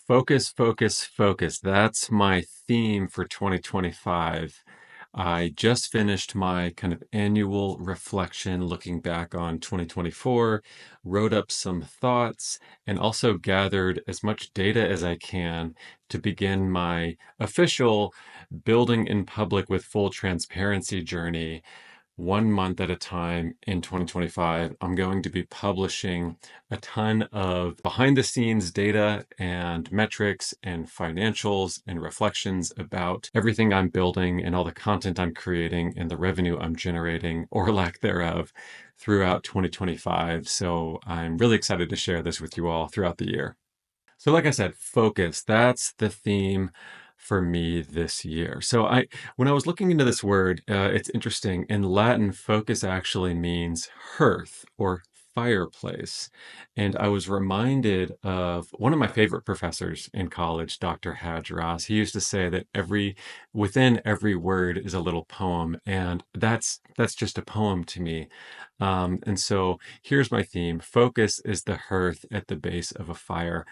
Focus, focus, focus. That's my theme for 2025. I just finished my kind of annual reflection, looking back on 2024, wrote up some thoughts, and also gathered as much data as I can to begin my official building in public with full transparency journey 1 month at a time in 2025. I'm going to be publishing a ton of behind the scenes data and metrics and financials and reflections about everything I'm building and all the content I'm creating and the revenue I'm generating or lack thereof throughout 2025. So I'm really excited to share this with you all throughout the year. So, like I said, focus, that's the theme for me this year. When I was looking into this word, it's interesting. In Latin, focus actually means hearth or fireplace. And I was reminded of one of my favorite professors in college, Dr. Hadras. He used to say that within every word is a little poem. And that's just a poem to me. And so here's my theme. Focus is the hearth at the base of a fire.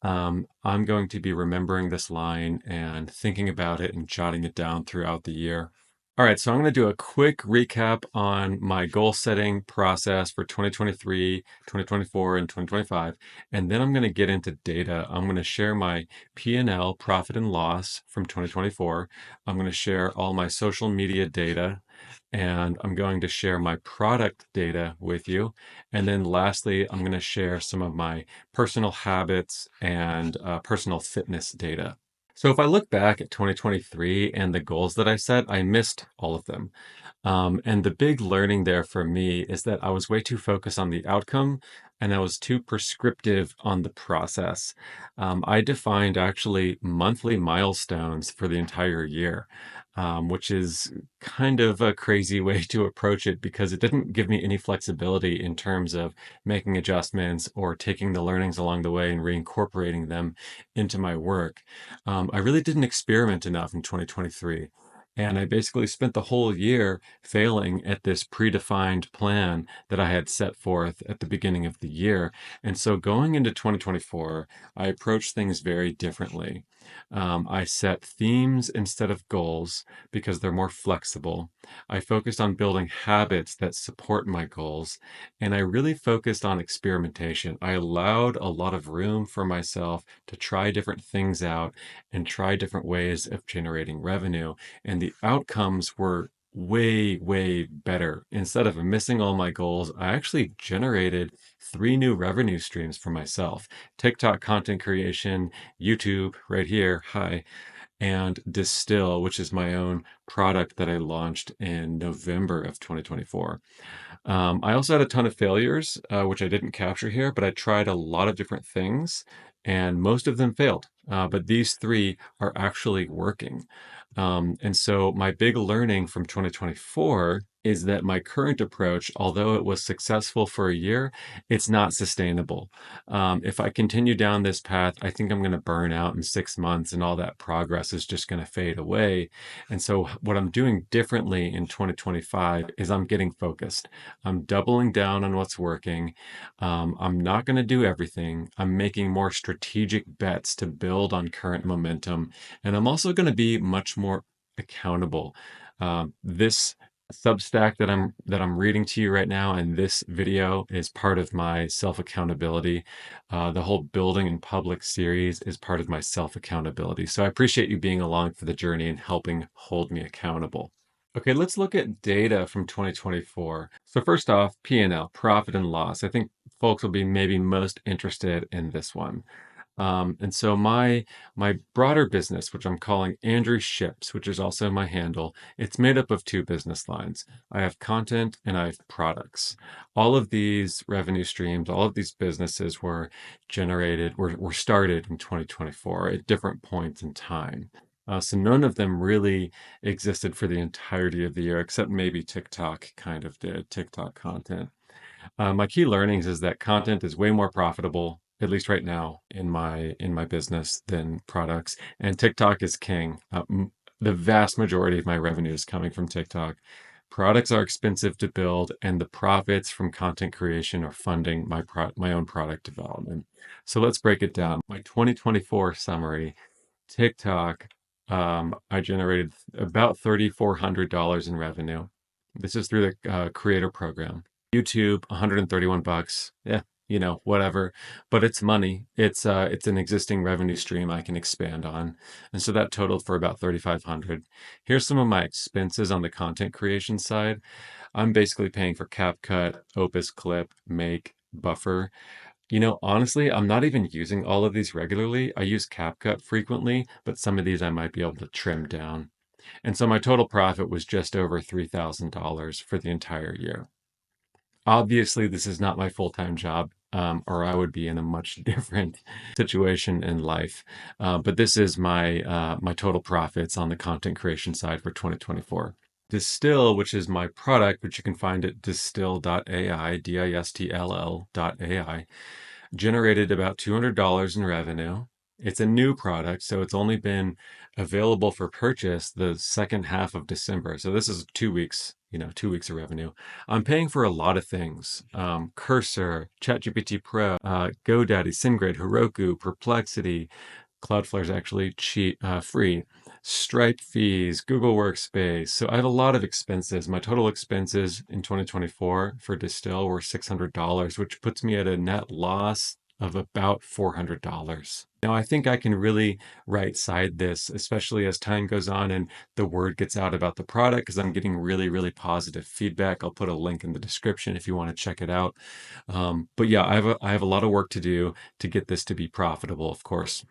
I'm going to be remembering this line and thinking about it and jotting it down throughout the year. All right, so I'm going to do a quick recap on my goal setting process for 2023, 2024, and 2025. And then I'm going to get into data. I'm going to share my P&L, profit and loss from 2024. I'm going to share all my social media data, and I'm going to share my product data with you. And then lastly, I'm going to share some of my personal habits and personal fitness data. So if I look back at 2023 and the goals that I set, I missed all of them. And the big learning there for me is that I was way too focused on the outcome and I was too prescriptive on the process. I defined actually monthly milestones for the entire year, which is kind of a crazy way to approach it because it didn't give me any flexibility in terms of making adjustments or taking the learnings along the way and reincorporating them into my work. I really didn't experiment enough in 2023. And I basically spent the whole year failing at this predefined plan that I had set forth at the beginning of the year. And so going into 2024, I approached things very differently. I set themes instead of goals because they're more flexible. I focused on building habits that support my goals. And I really focused on experimentation. I allowed a lot of room for myself to try different things out and try different ways of generating revenue. And the outcomes were way, way better. Instead of missing all my goals, I actually generated 3 new revenue streams for myself: TikTok content creation, YouTube right here, hi, and Distill, which is my own product that I launched in November of 2024. I also had a ton of failures, which I didn't capture here, but I tried a lot of different things and most of them failed. But these three are actually working. And so my big learning from 2024 is that my current approach, although it was successful for a year, it's not sustainable. If I continue down this path, I think I'm going to burn out in 6 months and all that progress is just going to fade away. And so what I'm doing differently in 2025 is I'm getting focused. I'm doubling down on what's working. I'm not going to do everything. I'm making more strategic bets to build on current momentum. And I'm also going to be much more accountable. This Substack that I'm reading to you right now, and this video is part of my self accountability. The whole building in public series is part of my self accountability. So I appreciate you being along for the journey and helping hold me accountable. Okay, let's look at data from 2024. So first off, P&L, profit and loss. I think folks will be maybe most interested in this one. And so my broader business, which I'm calling Andrew Ships, which is also my handle, it's made up of two business lines. I have content and I have products. All of these revenue streams, all of these businesses were started in 2024 at different points in time. So none of them really existed for the entirety of the year, except maybe TikTok kind of did, TikTok content. My key learnings is that content is way more profitable, at least right now in my business, than products, and TikTok is king. The vast majority of my revenue is coming from TikTok. Products are expensive to build, and the profits from content creation are funding my own product development. So let's break it down. My 2024 summary: TikTok, I generated about $3,400 in revenue. This is through the creator program. YouTube, 131 bucks. Yeah, whatever. But it's money. It's an existing revenue stream I can expand on. And so that totaled for about 3,500. Here's some of my expenses on the content creation side. I'm basically paying for CapCut, Opus Clip, Make, Buffer. Honestly, I'm not even using all of these regularly. I use CapCut frequently, but some of these I might be able to trim down. And so my total profit was just over $3,000 for the entire year. Obviously, this is not my full-time job, or I would be in a much different situation in life. But this is my total profits on the content creation side for 2024. Distill, which is my product, which you can find at distill.ai, distill.ai, generated about $200 in revenue. It's a new product, so it's only been available for purchase the second half of December. So this is 2 weeks, 2 weeks of revenue. I'm paying for a lot of things. Cursor, ChatGPT Pro, GoDaddy, SendGrid, Heroku, Perplexity. Cloudflare is actually free. Stripe fees, Google Workspace. So I have a lot of expenses. My total expenses in 2024 for Distill were $600, which puts me at a net loss of about $400. Now, I think I can really right side this, especially as time goes on and the word gets out about the product, because I'm getting really, really positive feedback. I'll put a link in the description if you want to check it out. But yeah, I have a lot of work to do to get this to be profitable, of course.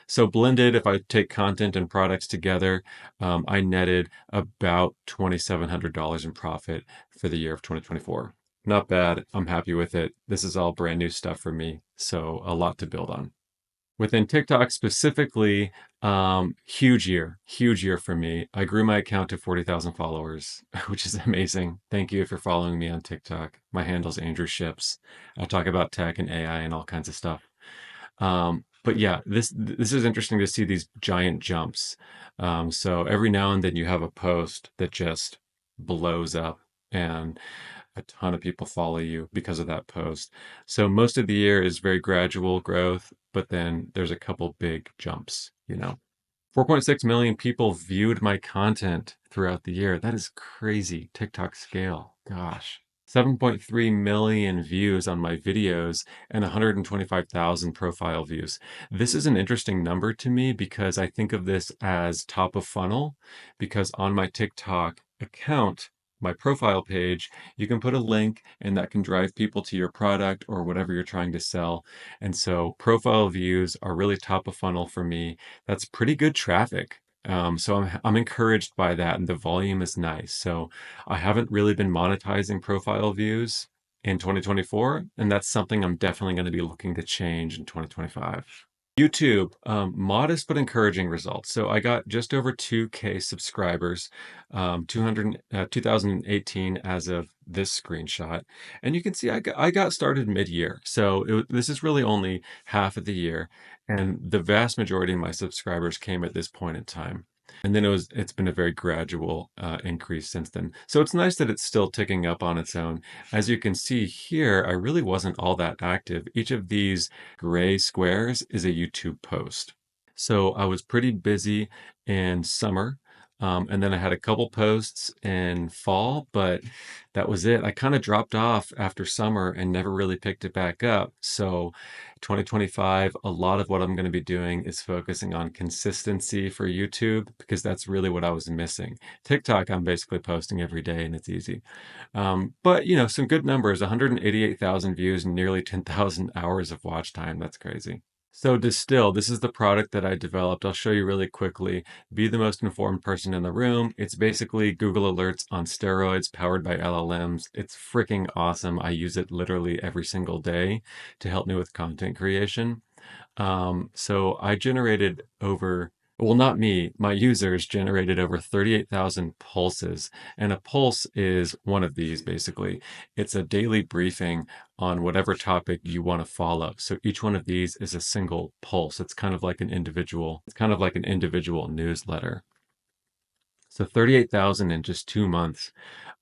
So blended, if I take content and products together, I netted about $2,700 in profit for the year of 2024. Not bad. I'm happy with it. This is all brand new stuff for me, so a lot to build on. Within TikTok specifically, huge year for me. I grew my account to 40,000 followers, which is amazing. Thank you if you're following me on TikTok. My handle's Andrew Ships. I talk about tech and AI and all kinds of stuff. But yeah, this is interesting to see these giant jumps. So every now and then you have a post that just blows up and a ton of people follow you because of that post. So most of the year is very gradual growth, but then there's a couple big jumps. 4.6 million people viewed my content throughout the year. That is crazy. TikTok scale. Gosh. 7.3 million views on my videos and 125,000 profile views. This is an interesting number to me because I think of this as top of funnel, because on my TikTok account, my profile page, you can put a link and that can drive people to your product or whatever you're trying to sell. And so profile views are really top of funnel for me. That's pretty good traffic. So I'm encouraged by that, and the volume is nice. So I haven't really been monetizing profile views in 2024, and that's something I'm definitely going to be looking to change in 2025. YouTube, modest but encouraging results. So I got just over 2K subscribers, 2018 as of this screenshot. And you can see I got started mid-year. So this is really only half of the year. And the vast majority of my subscribers came at this point in time. And then it's been a very gradual increase since then. So it's nice that it's still ticking up on its own. As you can see here, I really wasn't all that active. Each of these gray squares is a YouTube post. So I was pretty busy in summer. And then I had a couple posts in fall, but that was it. I kind of dropped off after summer and never really picked it back up. So 2025, a lot of what I'm going to be doing is focusing on consistency for YouTube because that's really what I was missing. TikTok, I'm basically posting every day and it's easy. But some good numbers: 188,000 views and nearly 10,000 hours of watch time. That's crazy. So Distill, this is the product that I developed. I'll show you really quickly. Be the most informed person in the room. It's basically Google Alerts on steroids powered by LLMs. It's freaking awesome. I use it literally every single day to help me with content creation. So I generated not me, my users generated over 38,000 pulses. And a pulse is one of these, basically. It's a daily briefing on whatever topic you want to follow. So each one of these is a single pulse. It's kind of like an individual newsletter. So 38,000 in just 2 months.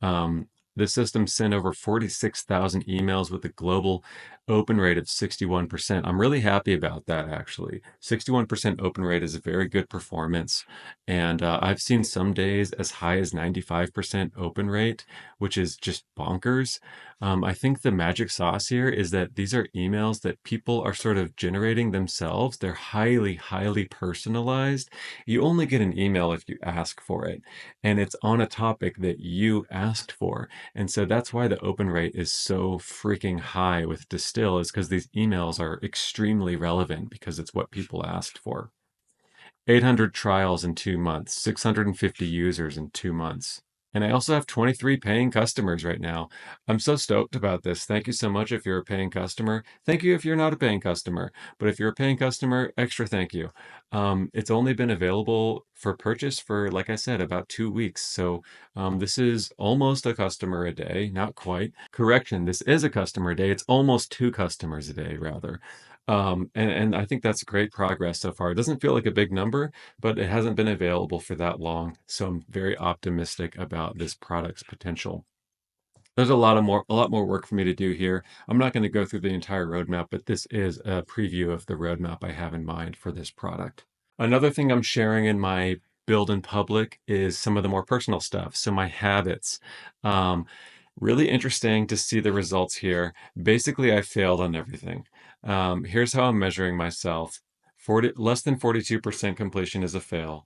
The system sent over 46,000 emails with a global open rate of 61%. I'm really happy about that, actually. 61% open rate is a very good performance. And I've seen some days as high as 95% open rate, which is just bonkers. I think the magic sauce here is that these are emails that people are sort of generating themselves. They're highly, highly personalized. You only get an email if you ask for it, and it's on a topic that you asked for. And so that's why the open rate is so freaking high with Distill, is because these emails are extremely relevant because it's what people asked for. 800 trials in 2 months, 650 users in 2 months. And I also have 23 paying customers right now. I'm so stoked about this. Thank you so much if you're a paying customer. Thank you if you're not a paying customer. But if you're a paying customer, extra thank you. It's only been available for purchase for, like I said, about 2 weeks. So this is almost a customer a day, not quite. Correction, this is a customer a day. It's almost two customers a day, rather. And I think that's great progress so far. It doesn't feel like a big number, but it hasn't been available for that long. So I'm very optimistic about this product's potential. There's a lot more work for me to do here. I'm not going to go through the entire roadmap, but this is a preview of the roadmap I have in mind for this product. Another thing I'm sharing in my build in public is some of the more personal stuff. So my habits. Um, Really interesting to see the results here. Basically, I failed on everything. Here's how I'm measuring myself. 40, less than 42% completion is a fail.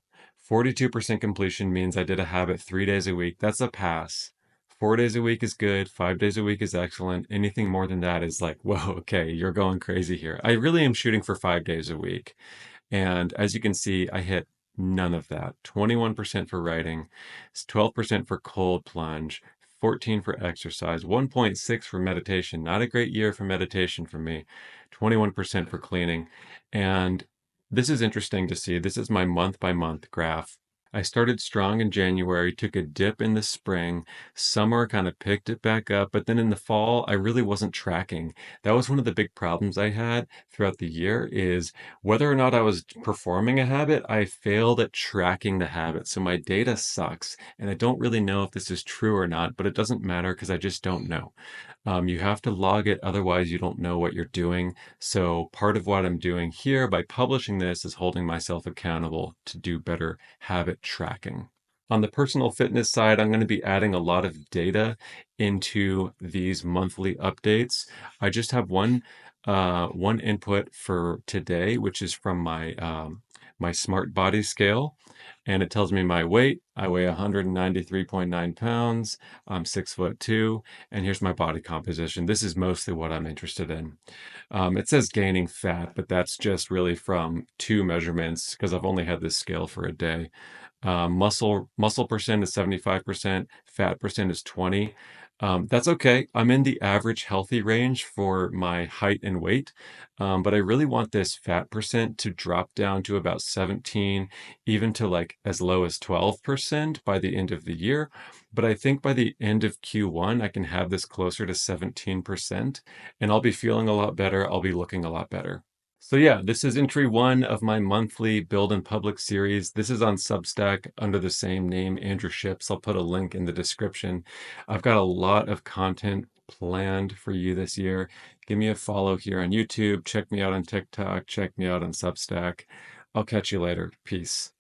42% completion means I did a habit 3 days a week. That's a pass. 4 days a week is good. 5 days a week is excellent. Anything more than that is like, whoa, okay, you're going crazy here. I really am shooting for 5 days a week. And as you can see, I hit none of that. 21% for writing, 12% for cold plunge, 14 for exercise, 1.6 for meditation. Not a great year for meditation for me. 21% for cleaning. And this is interesting to see. This is my month by month graph. I started strong in January, took a dip in the spring. Summer kind of picked it back up, but then in the fall, I really wasn't tracking. That was one of the big problems I had throughout the year, is whether or not I was performing a habit, I failed at tracking the habit. So my data sucks. And I don't really know if this is true or not, but it doesn't matter because I just don't know. You have to log it, otherwise, you don't know what you're doing. So part of what I'm doing here by publishing this is holding myself accountable to do better habit tracking. On the personal fitness side, I'm going to be adding a lot of data into these monthly updates. I just have one input for today, which is from my smart body scale, and it tells me my weight. I weigh 193.9 pounds. I'm 6'2", and here's my body composition. This is mostly what I'm interested in. It says gaining fat, but that's just really from two measurements because I've only had this scale for a day. Muscle percent is 75%, fat percent is 20. That's okay. I'm in the average healthy range for my height and weight, but I really want this fat percent to drop down to about 17, even to like as low as 12% by the end of the year. But I think by the end of Q1, I can have this closer to 17%, and I'll be feeling a lot better. I'll be looking a lot better. So yeah, this is entry one of my monthly Build in Public series. This is on Substack under the same name, Andrew Ships. I'll put a link in the description. I've got a lot of content planned for you this year. Give me a follow here on YouTube. Check me out on TikTok. Check me out on Substack. I'll catch you later. Peace.